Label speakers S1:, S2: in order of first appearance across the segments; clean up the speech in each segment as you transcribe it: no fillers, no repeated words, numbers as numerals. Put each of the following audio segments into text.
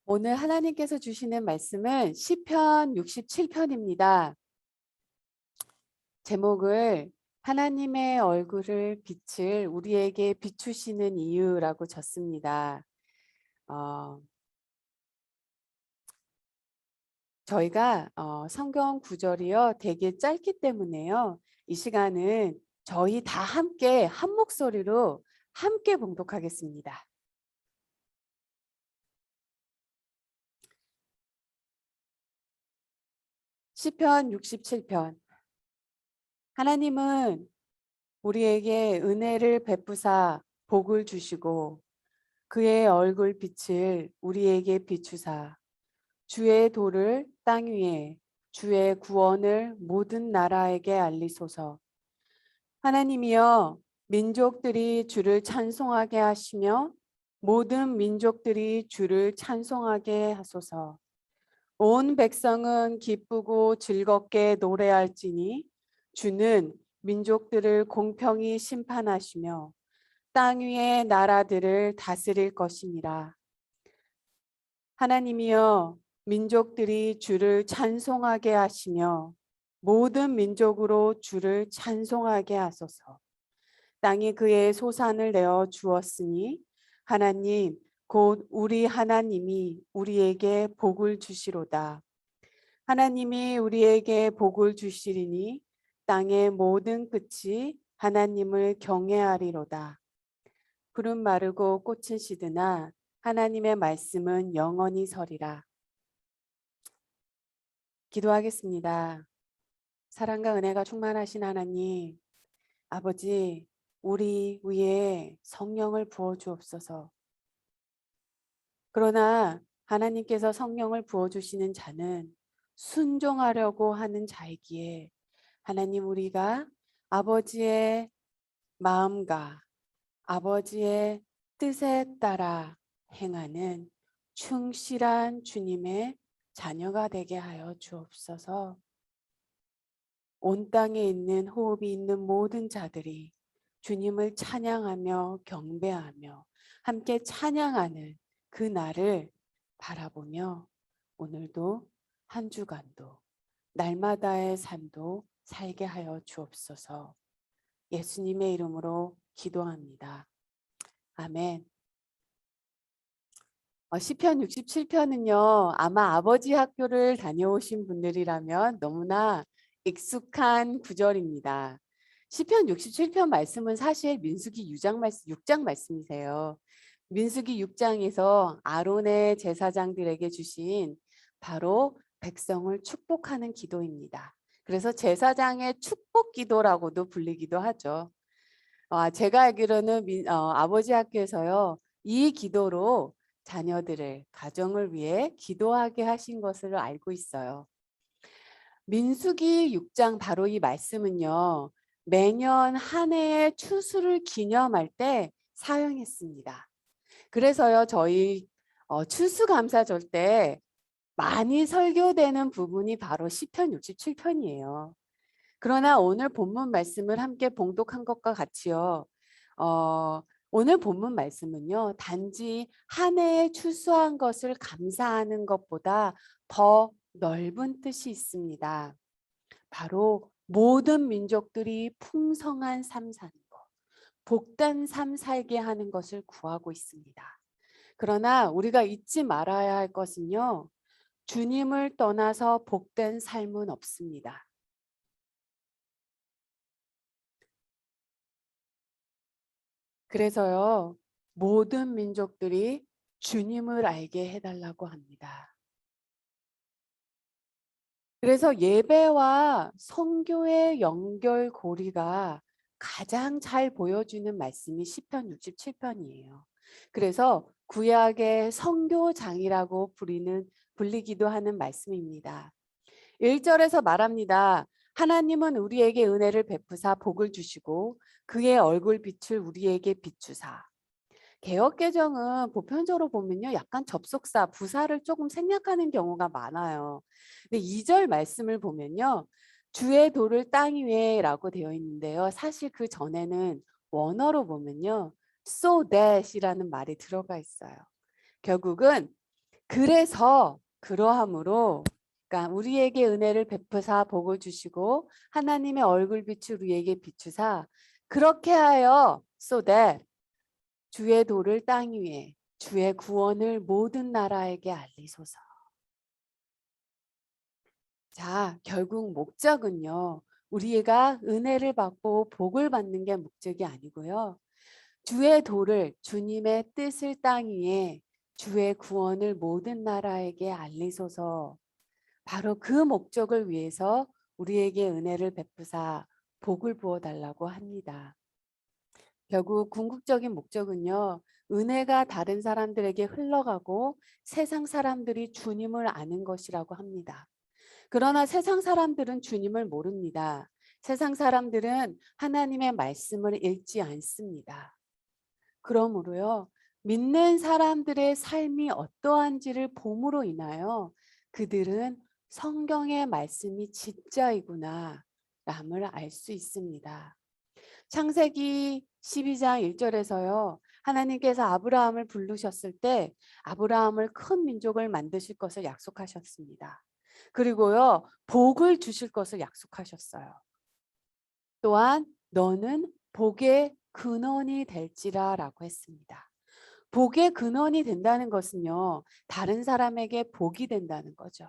S1: 오늘 하나님께서 주시는 말씀은 시편 67편입니다. 제목을 하나님의 얼굴을 빛을 우리에게 비추시는 이유라고 졌습니다. 저희가 성경 구절이요 되게 짧기 때문에요. 이 시간은 저희 다 함께 한 목소리로 함께 봉독하겠습니다. 시편 67편. 하나님은 우리에게 은혜를 베푸사 복을 주시고 그의 얼굴 빛을 우리에게 비추사 주의 도를 땅 위에 주의 구원을 모든 나라에게 알리소서. 하나님이여, 민족들이 주를 찬송하게 하시며 모든 민족들이 주를 찬송하게 하소서. 온 백성은 기쁘고 즐겁게 노래할지니 주는 민족들을 공평히 심판하시며 땅 위의 나라들을 다스릴 것이니라. 하나님이여, 민족들이 주를 찬송하게 하시며 모든 민족으로 주를 찬송하게 하소서. 땅이 그의 소산을 내어 주었으니 하나님 곧 우리 하나님이 우리에게 복을 주시로다. 하나님이 우리에게 복을 주시리니 땅의 모든 끝이 하나님을 경외하리로다. 푸른 마르고 꽃은 시드나 하나님의 말씀은 영원히 서리라. 기도하겠습니다. 사랑과 은혜가 충만하신 하나님, 아버지, 우리 위에 성령을 부어 주옵소서. 그러나 하나님께서 성령을 부어 주시는 자는 순종하려고 하는 자이기에 하나님, 우리가 아버지의 마음과 아버지의 뜻에 따라 행하는 충실한 주님의 자녀가 되게 하여 주옵소서. 온 땅에 있는 호흡이 있는 모든 자들이 주님을 찬양하며 경배하며 함께 찬양하는 그 날을 바라보며 오늘도 한 주간도 날마다의 삶도 살게 하여 주옵소서. 예수님의 이름으로 기도합니다. 아멘. 시편 67편은요, 아마 아버지 학교를 다녀오신 분들이라면 너무나 익숙한 구절입니다. 시편 67편 말씀은 사실 민수기 6장 말씀이세요. 민수기 6장에서 아론의 제사장들에게 주신 바로 백성을 축복하는 기도입니다. 그래서 제사장의 축복 기도라고도 불리기도 하죠. 제가 알기로는 아버지 학교에서요, 이 기도로 자녀들을, 가정을 위해 기도하게 하신 것을 알고 있어요. 민수기 6장 바로 이 말씀은요, 매년 한 해의 추수를 기념할 때 사용했습니다. 그래서요, 저희 추수감사절 때 많이 설교되는 부분이 바로 시편 67편이에요. 그러나 오늘 본문 말씀을 함께 봉독한 것과 같이요. 오늘 본문 말씀은요. 단지 한 해에 추수한 것을 감사하는 것보다 더 넓은 뜻이 있습니다. 바로 모든 민족들이 풍성한 삶 사는 것, 복된 삶 살게 하는 것을 구하고 있습니다. 그러나 우리가 잊지 말아야 할 것은요. 주님을 떠나서 복된 삶은 없습니다. 그래서요, 모든 민족들이 주님을 알게 해달라고 합니다. 그래서 예배와 선교의 연결고리가 가장 잘 보여주는 말씀이 시편 67편이에요. 그래서 구약의 선교장이라고 불리기도 하는 말씀입니다. 1절에서 말합니다. 하나님은 우리에게 은혜를 베푸사 복을 주시고 그의 얼굴 빛을 우리에게 비추사. 개역개정은 보편적으로 보면요, 약간 접속사, 부사를 조금 생략하는 경우가 많아요. 근데 2절 말씀을 보면요, 주의 도를 땅 위에라고 되어 있는데요. 사실 그 전에는 원어로 보면요, so that이라는 말이 들어가 있어요. 결국은 그래서 그러함으로 그러니까 우리에게 은혜를 베푸사 복을 주시고 하나님의 얼굴빛을 우리에게 비추사 그렇게 하여 so that 주의 도를 땅 위에 주의 구원을 모든 나라에게 알리소서. 자, 결국 목적은요. 우리가 은혜를 받고 복을 받는 게 목적이 아니고요. 주의 도를 주님의 뜻을 땅 위에 주의 구원을 모든 나라에게 알리소서. 바로 그 목적을 위해서 우리에게 은혜를 베푸사 복을 부어 달라고 합니다. 결국 궁극적인 목적은요. 은혜가 다른 사람들에게 흘러가고 세상 사람들이 주님을 아는 것이라고 합니다. 그러나 세상 사람들은 주님을 모릅니다. 세상 사람들은 하나님의 말씀을 읽지 않습니다. 그러므로요. 믿는 사람들의 삶이 어떠한지를 봄으로 인하여 그들은 성경의 말씀이 진짜이구나 람을 알 수 있습니다. 창세기 12장 1절에서요. 하나님께서 아브라함을 부르셨을 때 아브라함을 큰 민족을 만드실 것을 약속하셨습니다. 그리고요. 복을 주실 것을 약속하셨어요. 또한 너는 복의 근원이 될지라 라고 했습니다. 복의 근원이 된다는 것은요. 다른 사람에게 복이 된다는 거죠.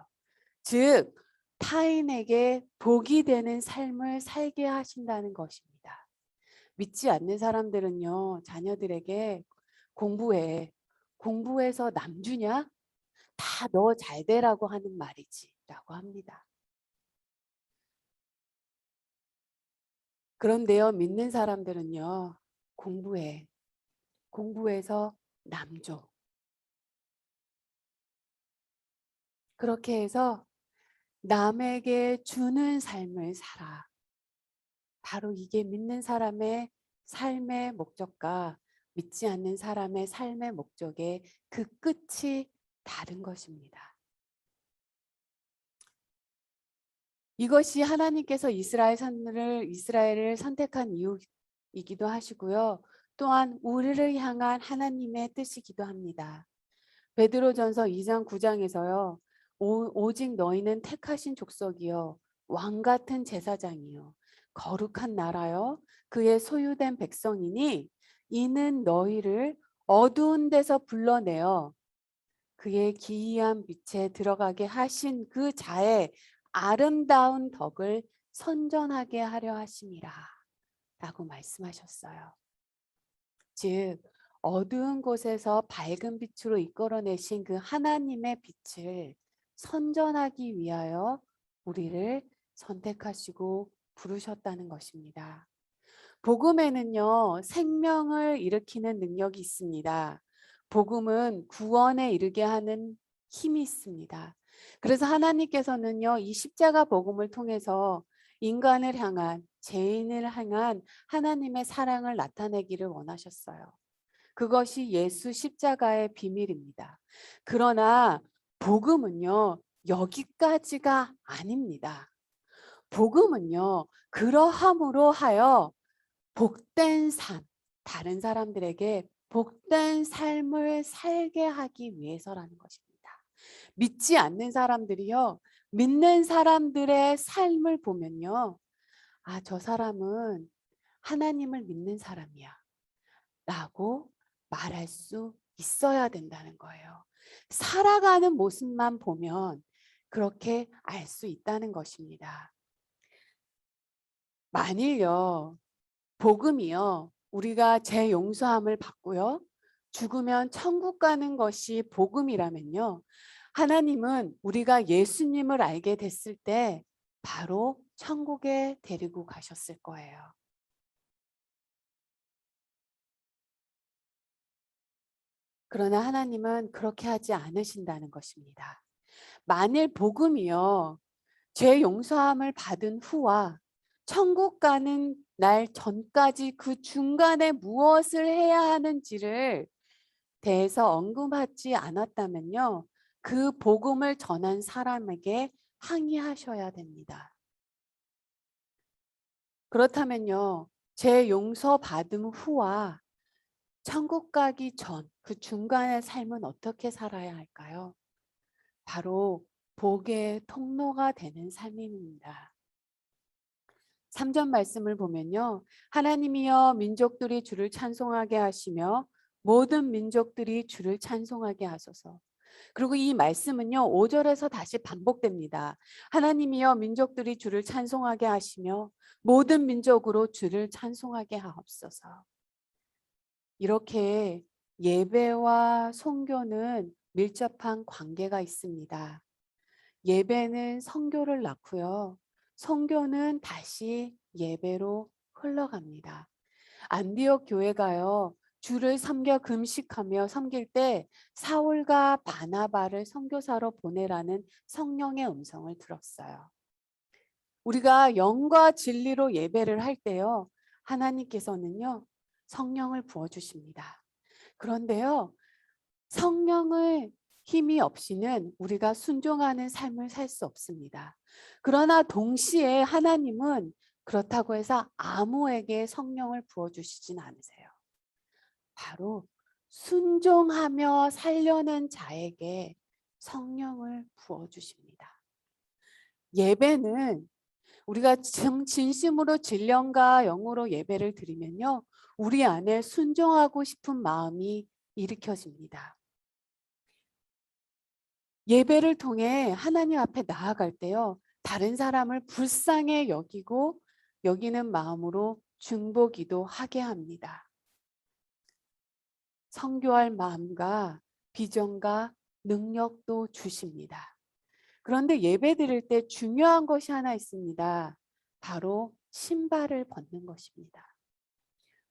S1: 즉 타인에게 복이 되는 삶을 살게 하신다는 것입니다. 믿지 않는 사람들은요. 자녀들에게 공부해서 남 주냐? 다 너 잘 되라고 하는 말이지 라고 합니다. 그런데요. 믿는 사람들은요. 공부해서 남 줘. 그렇게 해서 남에게 주는 삶을 살아. 바로 이게 믿는 사람의 삶의 목적과 믿지 않는 사람의 삶의 목적의 그 끝이 다른 것입니다. 이것이 하나님께서 이스라엘을 선택한 이유이기도 하시고요. 또한 우리를 향한 하나님의 뜻이기도 합니다. 베드로전서 2장 9장에서요. 오직 너희는 택하신 족속이요 왕 같은 제사장이요 거룩한 나라요 그의 소유된 백성이니 이는 너희를 어두운 데서 불러내어 그의 기이한 빛에 들어가게 하신 그 자의 아름다운 덕을 선전하게 하려 하심이라 라고 말씀하셨어요. 즉 어두운 곳에서 밝은 빛으로 이끌어내신 그 하나님의 빛을 선전하기 위하여 우리를 선택하시고 부르셨다는 것입니다. 복음에는요, 생명을 일으키는 능력이 있습니다. 복음은 구원에 이르게 하는 힘이 있습니다. 그래서 하나님께서는요, 이 십자가 복음을 통해서 인간을 향한, 죄인을 향한 하나님의 사랑을 나타내기를 원하셨어요. 그것이 예수 십자가의 비밀입니다. 그러나 복음은요, 여기까지가 아닙니다. 복음은요, 그러함으로 하여 복된 삶, 다른 사람들에게 복된 삶을 살게 하기 위해서라는 것입니다. 믿지 않는 사람들이요, 믿는 사람들의 삶을 보면요, 아, 저 사람은 하나님을 믿는 사람이야 라고 말할 수 있어야 된다는 거예요. 살아가는 모습만 보면 그렇게 알 수 있다는 것입니다. 만일요, 복음이요, 우리가 죄 용서함을 받고요, 죽으면 천국 가는 것이 복음이라면요, 하나님은 우리가 예수님을 알게 됐을 때 바로 천국에 데리고 가셨을 거예요. 그러나 하나님은 그렇게 하지 않으신다는 것입니다. 만일 복음이요, 죄 용서함을 받은 후와 천국 가는 날 전까지 그 중간에 무엇을 해야 하는지를 대해서 언급하지 않았다면요, 그 복음을 전한 사람에게 항의하셔야 됩니다. 그렇다면요, 죄 용서 받은 후와 천국 가기 전 그 중간의 삶은 어떻게 살아야 할까요? 바로 복의 통로가 되는 삶입니다. 3절 말씀을 보면요. 하나님이여 민족들이 주를 찬송하게 하시며 모든 민족들이 주를 찬송하게 하소서. 그리고 이 말씀은요. 5절에서 다시 반복됩니다. 하나님이여 민족들이 주를 찬송하게 하시며 모든 민족으로 주를 찬송하게 하옵소서. 이렇게 예배와 선교는 밀접한 관계가 있습니다. 예배는 선교를 낳고요. 선교는 다시 예배로 흘러갑니다. 안디옥 교회가요. 주를 섬겨 금식하며 섬길 때 사울과 바나바를 선교사로 보내라는 성령의 음성을 들었어요. 우리가 영과 진리로 예배를 할 때요. 하나님께서는요. 성령을 부어 주십니다. 그런데요. 성령의 힘이 없이는 우리가 순종하는 삶을 살 수 없습니다. 그러나 동시에 하나님은 그렇다고 해서 아무에게 성령을 부어주시진 않으세요. 바로 순종하며 살려는 자에게 성령을 부어주십니다. 예배는 우리가 진심으로 진령과 영으로 예배를 드리면요. 우리 안에 순종하고 싶은 마음이 일으켜집니다. 예배를 통해 하나님 앞에 나아갈 때요. 다른 사람을 불쌍히 여기는 마음으로 중보기도 하게 합니다. 선교할 마음과 비전과 능력도 주십니다. 그런데 예배 드릴 때 중요한 것이 하나 있습니다. 바로 신발을 벗는 것입니다.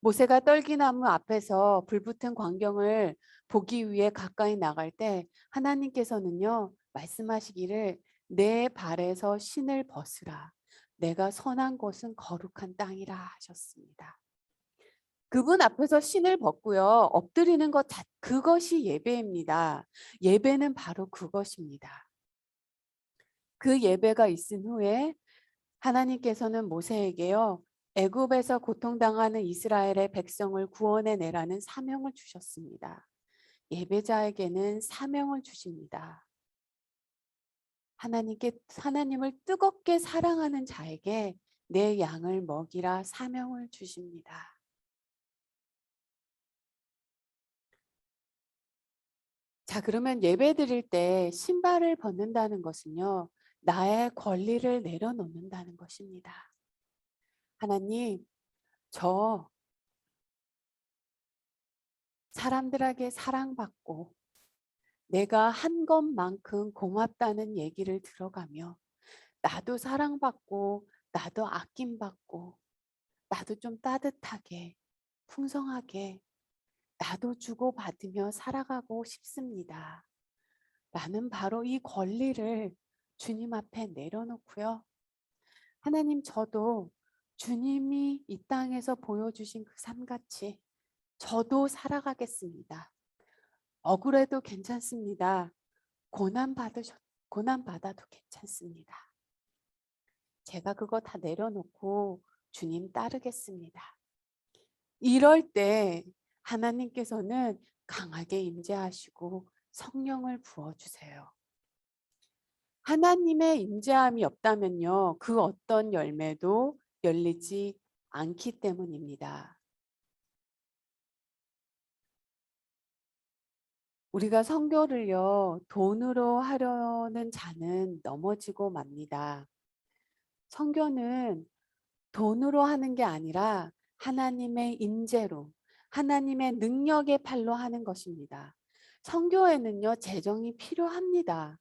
S1: 모세가 떨기나무 앞에서 불붙은 광경을 보기 위해 가까이 나갈 때 하나님께서는요 말씀하시기를 내 발에서 신을 벗으라. 내가 선한 곳은 거룩한 땅이라 하셨습니다. 그분 앞에서 신을 벗고요 엎드리는 것 그것이 예배입니다. 예배는 바로 그것입니다. 그 예배가 있은 후에 하나님께서는 모세에게요 애굽에서 고통당하는 이스라엘의 백성을 구원해 내라는 사명을 주셨습니다. 예배자에게는 사명을 주십니다. 하나님을 뜨겁게 사랑하는 자에게 내 양을 먹이라 사명을 주십니다. 자, 그러면 예배 드릴 때 신발을 벗는다는 것은요. 나의 권리를 내려놓는다는 것입니다. 하나님, 저 사람들에게 사랑받고 내가 한 것만큼 고맙다는 얘기를 들어가며 나도 사랑받고 나도 아낌받고 나도 좀 따뜻하게 풍성하게 나도 주고받으며 살아가고 싶습니다. 나는 바로 이 권리를 주님 앞에 내려놓고요. 하나님 저도 주님이 이 땅에서 보여주신 그 삶같이 저도 살아가겠습니다. 억울해도 괜찮습니다. 고난 받아도 괜찮습니다. 제가 그거 다 내려놓고 주님 따르겠습니다. 이럴 때 하나님께서는 강하게 임재하시고 성령을 부어주세요. 하나님의 임재함이 없다면요. 그 어떤 열매도 열리지 않기 때문입니다. 우리가 선교를요. 돈으로 하려는 자는 넘어지고 맙니다. 선교는 돈으로 하는 게 아니라 하나님의 임재로 하나님의 능력의 팔로 하는 것입니다. 선교에는요. 재정이 필요합니다.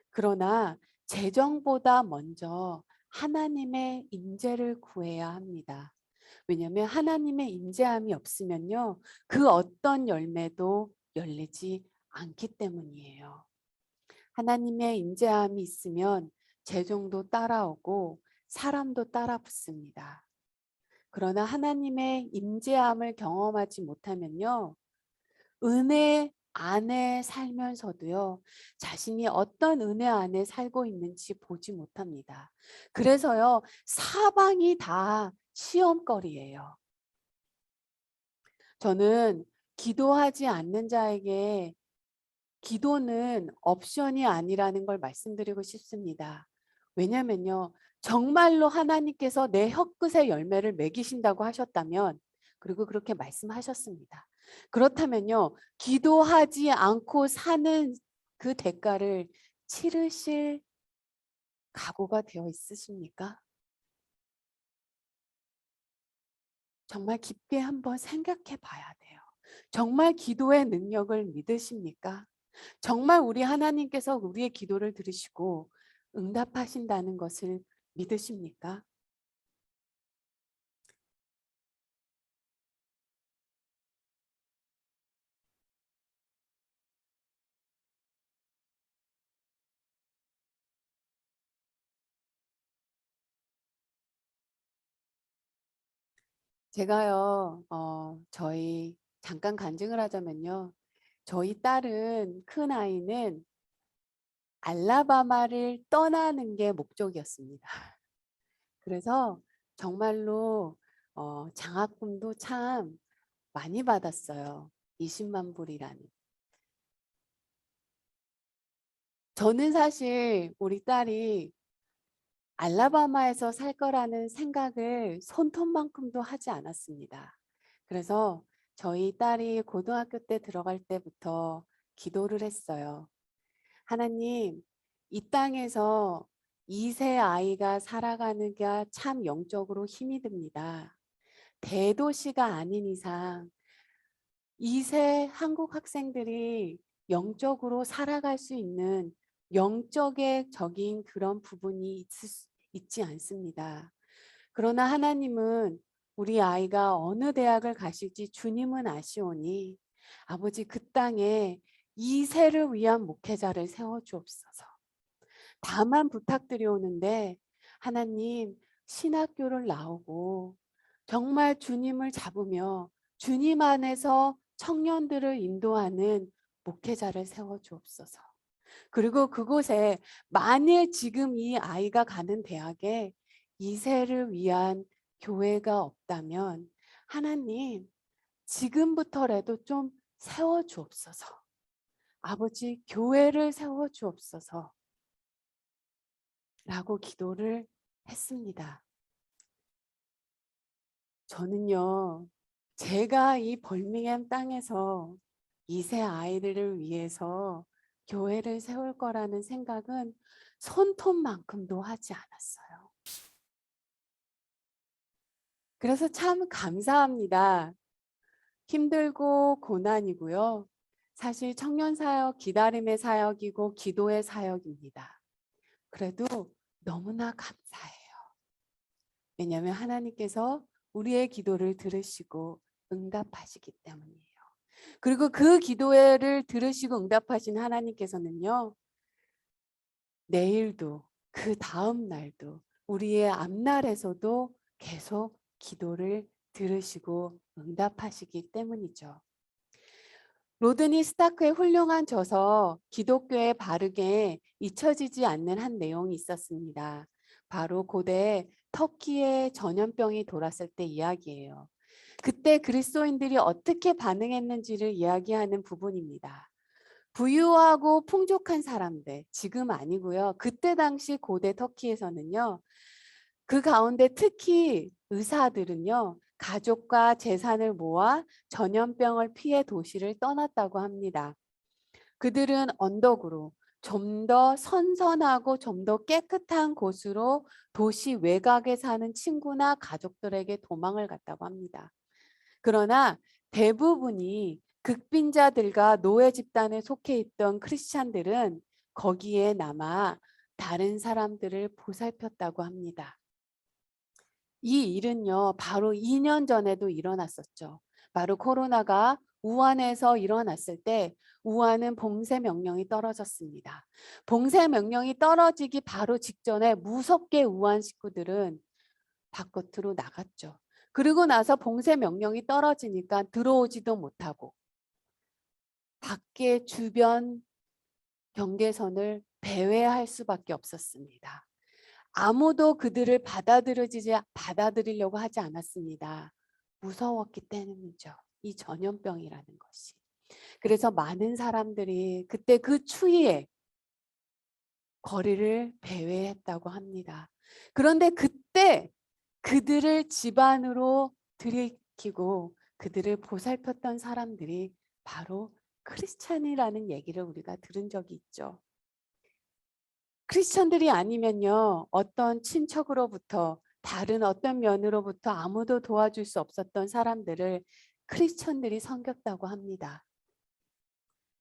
S1: 그러나 재정보다 먼저 하나님의 임재를 구해야 합니다. 왜냐하면 하나님의 임재함이 없으면요. 그 어떤 열매도 열리지 않기 때문이에요. 하나님의 임재함이 있으면 재정도 따라오고 사람도 따라 붙습니다. 그러나 하나님의 임재함을 경험하지 못하면요. 은혜 안에 살면서도요. 자신이 어떤 은혜 안에 살고 있는지 보지 못합니다. 그래서요. 사방이 다 시험거리예요. 저는 기도하지 않는 자에게 기도는 옵션이 아니라는 걸 말씀드리고 싶습니다. 왜냐면요. 정말로 하나님께서 내 혀끝의 열매를 맺이신다고 하셨다면, 그리고 그렇게 말씀하셨습니다. 그렇다면요. 기도하지 않고 사는 그 대가를 치르실 각오가 되어 있으십니까? 정말 깊게 한번 생각해 봐야 돼요. 정말 기도의 능력을 믿으십니까? 정말 우리 하나님께서 우리의 기도를 들으시고 응답하신다는 것을 믿으십니까? 제가요, 저희 잠깐 간증을 하자면요. 저희 딸은, 큰 아이는 알라바마를 떠나는 게 목적이었습니다. 그래서 정말로 장학금도 참 많이 받았어요. 20만 불이라는. 저는 사실 우리 딸이 알라바마에서 살 거라는 생각을 손톱만큼도 하지 않았습니다. 그래서 저희 딸이 고등학교 때 들어갈 때부터 기도를 했어요. 하나님, 이 땅에서 2세 아이가 살아가는 게 참 영적으로 힘이 듭니다. 대도시가 아닌 이상 2세 한국 학생들이 영적으로 살아갈 수 있는 영적의 적인 그런 부분이 있지 않습니다. 그러나 하나님은 우리 아이가 어느 대학을 가실지 주님은 아시오니 아버지 그 땅에 2세를 위한 목회자를 세워 주옵소서. 다만 부탁드려오는데 하나님 신학교를 나오고 정말 주님을 잡으며 주님 안에서 청년들을 인도하는 목회자를 세워 주옵소서. 그리고 그곳에 만일 지금 이 아이가 가는 대학에 2세를 위한 교회가 없다면 하나님 지금부터라도 좀 세워 주옵소서. 아버지 교회를 세워 주옵소서. 라고 기도를 했습니다. 저는요, 제가 이 벌밍햄 땅에서 2세 아이들을 위해서 교회를 세울 거라는 생각은 손톱만큼도 하지 않았어요. 그래서 참 감사합니다. 힘들고 고난이고요. 사실 청년 사역, 기다림의 사역이고 기도의 사역입니다. 그래도 너무나 감사해요. 왜냐하면 하나님께서 우리의 기도를 들으시고 응답하시기 때문이에요. 그리고 그 기도를 들으시고 응답하신 하나님께서는요. 내일도 그 다음 날도 우리의 앞날에서도 계속 기도를 들으시고 응답하시기 때문이죠. 로드니 스타크의 훌륭한 저서 기독교에 바르게 잊혀지지 않는 한 내용이 있었습니다. 바로 고대 터키의 전염병이 돌았을 때 이야기예요. 그때 그리스도인들이 어떻게 반응했는지를 이야기하는 부분입니다. 부유하고 풍족한 사람들, 지금 아니고요. 그때 당시 고대 터키에서는요. 그 가운데 특히 의사들은요. 가족과 재산을 모아 전염병을 피해 도시를 떠났다고 합니다. 그들은 언덕으로 좀 더 선선하고 좀 더 깨끗한 곳으로 도시 외곽에 사는 친구나 가족들에게 도망을 갔다고 합니다. 그러나 대부분이 극빈자들과 노예 집단에 속해 있던 크리스찬들은 거기에 남아 다른 사람들을 보살폈다고 합니다. 이 일은요, 바로 2년 전에도 일어났었죠. 바로 코로나가 우한에서 일어났을 때 우한은 봉쇄 명령이 떨어졌습니다. 봉쇄 명령이 떨어지기 바로 직전에 무섭게 우한 식구들은 바깥으로 나갔죠. 그리고 나서 봉쇄 명령이 떨어지니까 들어오지도 못하고 밖에 주변 경계선을 배회할 수밖에 없었습니다. 아무도 그들을 받아들이려고 하지 않았습니다. 무서웠기 때문이죠. 이 전염병이라는 것이. 그래서 많은 사람들이 그때 그 추위에 거리를 배회했다고 합니다. 그런데 그때 그들을 집안으로 들이키고 그들을 보살폈던 사람들이 바로 크리스찬이라는 얘기를 우리가 들은 적이 있죠. 크리스천들이 아니면요, 어떤 친척으로부터 다른 어떤 면으로부터 아무도 도와줄 수 없었던 사람들을 크리스천들이 섬겼다고 합니다.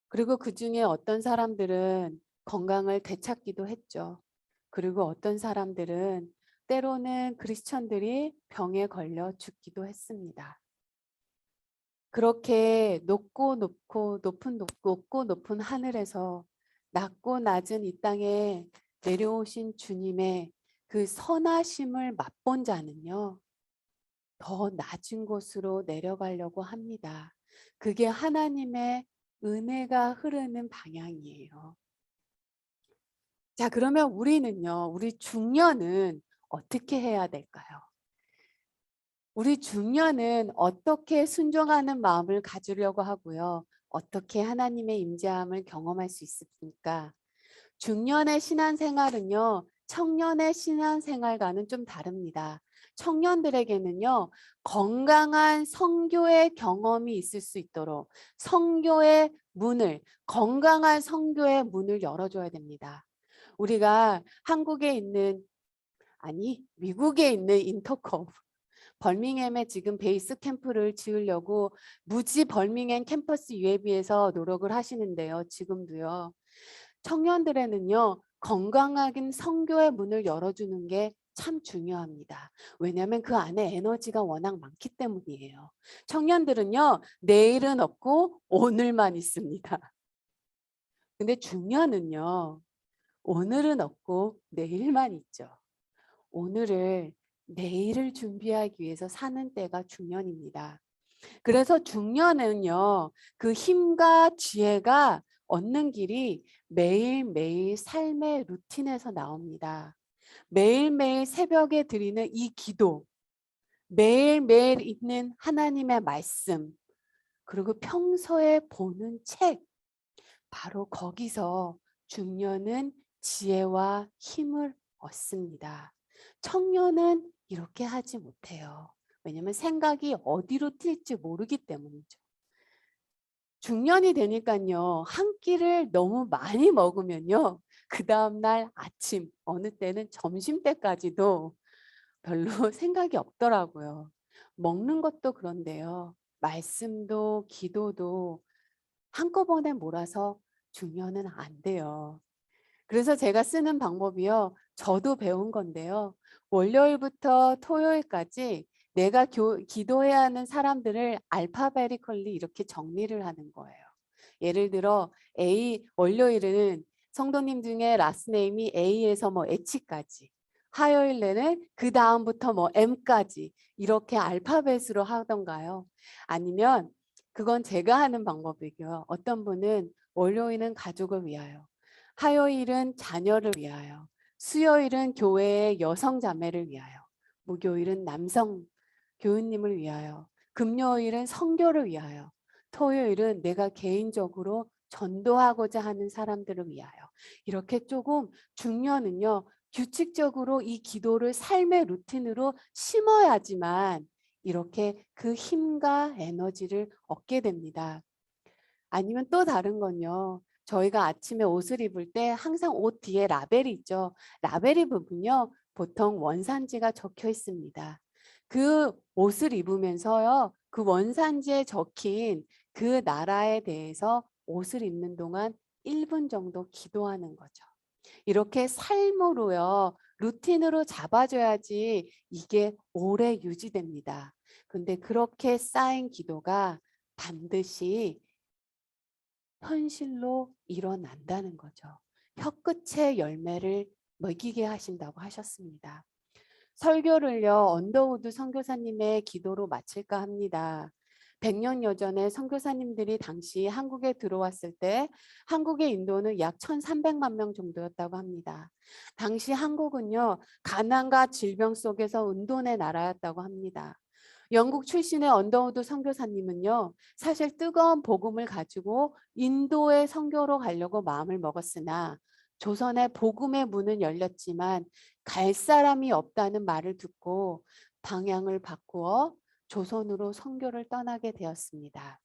S1: 그리고 그 중에 어떤 사람들은 건강을 되찾기도 했죠. 그리고 어떤 사람들은 때로는 크리스천들이 병에 걸려 죽기도 했습니다. 그렇게 높고 높은 하늘에서 낮고 낮은 이 땅에 내려오신 주님의 그 선하심을 맛본 자는요, 더 낮은 곳으로 내려가려고 합니다. 그게 하나님의 은혜가 흐르는 방향이에요. 자, 그러면 우리는요, 우리 중년은 어떻게 해야 될까요? 우리 중년은 어떻게 순종하는 마음을 가지려고 하고요. 어떻게 하나님의 임재함을 경험할 수 있습니까? 중년의 신앙생활은요, 청년의 신앙생활과는 좀 다릅니다. 청년들에게는요, 건강한 선교의 경험이 있을 수 있도록 건강한 선교의 문을 열어줘야 됩니다. 우리가 미국에 있는 인터컴 벌밍햄에 지금 베이스 캠프를 지으려고 무지 벌밍햄 캠퍼스 UAB에서 노력을 하시는데요. 지금도요. 청년들에는요, 건강한 선교의 문을 열어주는 게 참 중요합니다. 왜냐하면 그 안에 에너지가 워낙 많기 때문이에요. 청년들은요, 내일은 없고 오늘만 있습니다. 근데 중년은요, 오늘은 없고 내일만 있죠. 오늘을 내일을 준비하기 위해서 사는 때가 중년입니다. 그래서 중년은요, 그 힘과 지혜가 얻는 길이 매일매일 삶의 루틴에서 나옵니다. 매일매일 새벽에 드리는 이 기도, 매일매일 읽는 하나님의 말씀, 그리고 평소에 보는 책, 바로 거기서 중년은 지혜와 힘을 얻습니다. 청년은 이렇게 하지 못해요. 왜냐하면 생각이 어디로 튈지 모르기 때문이죠. 중년이 되니까요, 한 끼를 너무 많이 먹으면요, 그 다음날 아침, 어느 때는 점심 때까지도 별로 생각이 없더라고요. 먹는 것도 그런데요, 말씀도 기도도 한꺼번에 몰아서 중년은 안 돼요. 그래서 제가 쓰는 방법이요, 저도 배운 건데요, 월요일부터 토요일까지 내가 기도해야 하는 사람들을 알파베리컬리 이렇게 정리를 하는 거예요. 예를 들어 월요일은 성도님 중에 라스네임이 A에서 뭐 H까지, 화요일에는 그 다음부터 뭐 M까지 이렇게 알파벳으로 하던가요. 아니면 그건 제가 하는 방법이고요. 어떤 분은 월요일은 가족을 위하여, 화요일은 자녀를 위하여, 수요일은 교회의 여성 자매를 위하여, 목요일은 남성 교우님을 위하여, 금요일은 선교를 위하여, 토요일은 내가 개인적으로 전도하고자 하는 사람들을 위하여. 이렇게 조금 중년은요, 규칙적으로 이 기도를 삶의 루틴으로 심어야지만 이렇게 그 힘과 에너지를 얻게 됩니다. 아니면 또 다른 건요, 저희가 아침에 옷을 입을 때 항상 옷 뒤에 라벨이 있죠. 라벨이 부분요, 보통 원산지가 적혀 있습니다. 그 옷을 입으면서요, 그 원산지에 적힌 그 나라에 대해서 옷을 입는 동안 1분 정도 기도하는 거죠. 이렇게 삶으로요, 루틴으로 잡아줘야지 이게 오래 유지됩니다. 근데 그렇게 쌓인 기도가 반드시 현실로 일어난다는 거죠. 혀끝의 열매를 먹이게 하신다고 하셨습니다. 설교를요, 언더우드 선교사님의 기도로 마칠까 합니다. 100년여 전에 선교사님들이 당시 한국에 들어왔을 때 한국의 인도는 약 1300만 명 정도였다고 합니다. 당시 한국은요, 가난과 질병 속에서 은돈의 나라였다고 합니다. 영국 출신의 언더우드 선교사님은요, 사실 뜨거운 복음을 가지고 인도의 선교로 가려고 마음을 먹었으나 조선의 복음의 문은 열렸지만 갈 사람이 없다는 말을 듣고 방향을 바꾸어 조선으로 선교를 떠나게 되었습니다.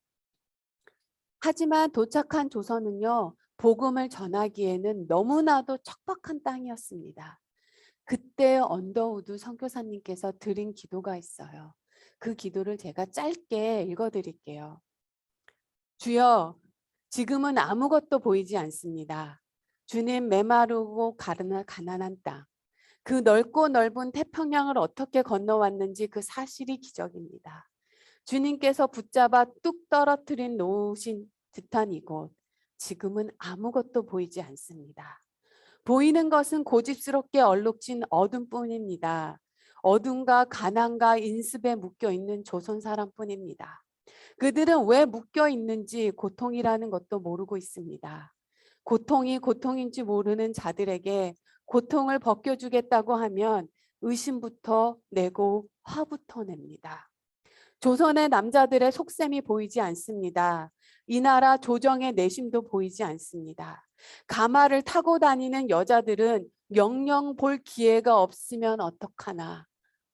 S1: 하지만 도착한 조선은요, 복음을 전하기에는 너무나도 척박한 땅이었습니다. 그때 언더우드 선교사님께서 드린 기도가 있어요. 그 기도를 제가 짧게 읽어드릴게요. 주여, 지금은 아무것도 보이지 않습니다. 주님, 메마르고 가난한 땅, 그 넓고 넓은 태평양을 어떻게 건너왔는지 그 사실이 기적입니다. 주님께서 붙잡아 뚝 떨어뜨린 놓으신 듯한 이곳, 지금은 아무것도 보이지 않습니다. 보이는 것은 고집스럽게 얼룩진 어둠뿐입니다. 어둠과 가난과 인습에 묶여 있는 조선 사람뿐입니다. 그들은 왜 묶여 있는지 고통이라는 것도 모르고 있습니다. 고통이 고통인지 모르는 자들에게 고통을 벗겨주겠다고 하면 의심부터 내고 화부터 냅니다. 조선의 남자들의 속셈이 보이지 않습니다. 이 나라 조정의 내심도 보이지 않습니다. 가마를 타고 다니는 여자들은 영영 볼 기회가 없으면 어떡하나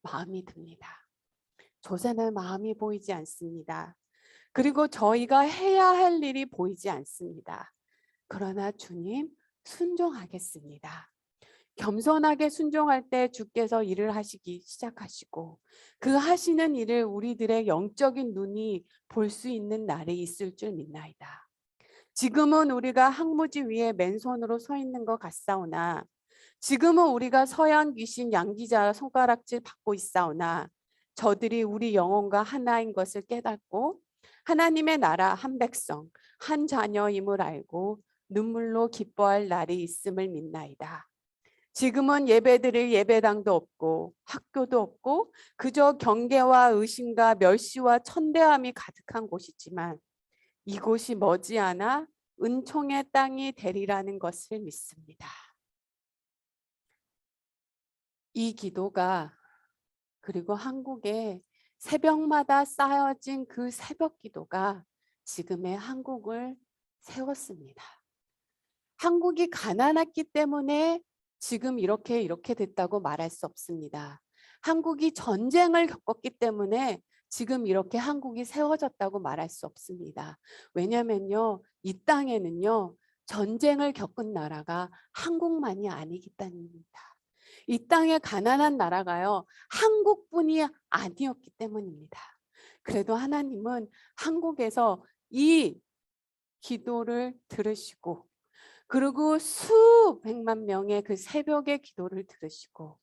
S1: 마음이 듭니다. 조선의 마음이 보이지 않습니다. 그리고 저희가 해야 할 일이 보이지 않습니다. 그러나 주님, 순종하겠습니다. 겸손하게 순종할 때 주께서 일을 하시기 시작하시고 그 하시는 일을 우리들의 영적인 눈이 볼 수 있는 날이 있을 줄 믿나이다. 지금은 우리가 항무지 위에 맨손으로 서 있는 것 같사오나 지금은 우리가 서양 귀신 양기자 손가락질 받고 있사오나 저들이 우리 영혼과 하나인 것을 깨닫고 하나님의 나라 한 백성 한 자녀임을 알고 눈물로 기뻐할 날이 있음을 믿나이다. 지금은 예배드릴 예배당도 없고 학교도 없고 그저 경계와 의심과 멸시와 천대함이 가득한 곳이지만 이곳이 머지않아 은총의 땅이 되리라는 것을 믿습니다. 이 기도가 그리고 한국에 새벽마다 쌓여진 그 새벽 기도가 지금의 한국을 세웠습니다. 한국이 가난했기 때문에 지금 이렇게 됐다고 말할 수 없습니다. 한국이 전쟁을 겪었기 때문에 지금 이렇게 한국이 세워졌다고 말할 수 없습니다. 왜냐면요, 이 땅에는요, 전쟁을 겪은 나라가 한국만이 아니기 때문입니다. 이 땅에 가난한 나라가요, 한국뿐이 아니었기 때문입니다. 그래도 하나님은 한국에서 이 기도를 들으시고 그리고 수백만 명의 그 새벽의 기도를 들으시고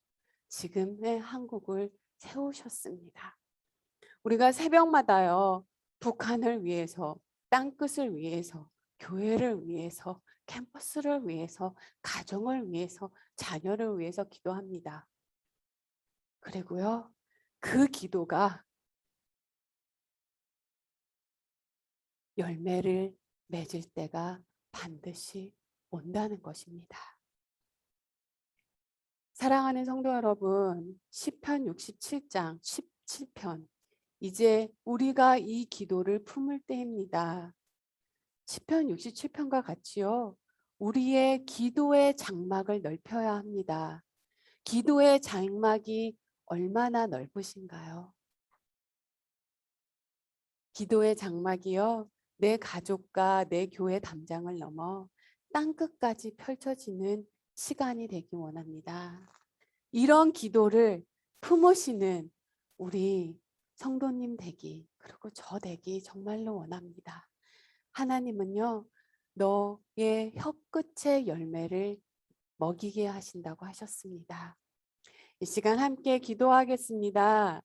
S1: 지금의 한국을 세우셨습니다. 우리가 새벽마다요, 북한을 위해서, 땅끝을 위해서, 교회를 위해서, 캠퍼스를 위해서, 가정을 위해서, 자녀를 위해서 기도합니다. 그리고요, 그 기도가 열매를 맺을 때가 반드시 온다는 것입니다. 사랑하는 성도 여러분, 시편 67장 17편, 이제 우리가 이 기도를 품을 때입니다. 시편 67편과 같이요, 우리의 기도의 장막을 넓혀야 합니다. 기도의 장막이 얼마나 넓으신가요? 기도의 장막이요, 내 가족과 내 교회 담장을 넘어 땅끝까지 펼쳐지는 시간이 되기 원합니다. 이런 기도를 품으시는 우리 성도님 되기, 그리고 저 되기 정말로 원합니다. 하나님은요, 너의 혀끝의 열매를 먹이게 하신다고 하셨습니다. 이 시간 함께 기도하겠습니다.